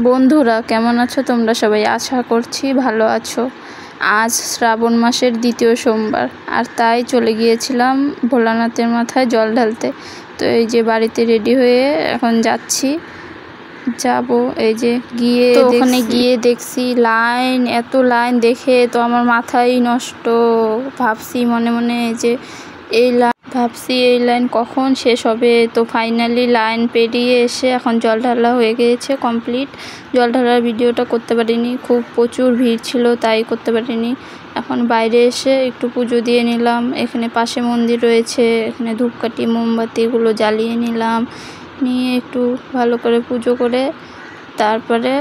বন্ধুরা কেমন আছো তোমরা সবাই? আশা করছি ভালো আছো। আজ শ্রাবণ মাসের দ্বিতীয় সোমবার, আর তাই চলে গিয়েছিলাম ভোলানাথের মাথায় জল ঢালতে। তো এই যে বাড়িতে রেডি হয়ে এখন যাচ্ছি, যাব। এই যে গিয়ে তো ওখানে গিয়ে দেখছি লাইন, এত লাইন দেখে তো আমার মাথাই নষ্ট। ভাবছি মনে মনে যে এই লাইন কখন শেষ হবে। তো ফাইনালি লাইন পেরিয়ে এসে এখন জল ঢালা হয়ে গিয়েছে কমপ্লিট। জল ঢালার ভিডিওটা করতে পারিনি, খুব প্রচুর ভিড় ছিল তাই করতে পারিনি। এখন বাইরে এসে একটু পুজো দিয়ে নিলাম। এখানে পাশে মন্দির রয়েছে, এখানে ধূপকাঠি মোমবাতিগুলো জ্বালিয়ে নিলাম, নিয়ে একটু ভালো করে পুজো করে তারপরে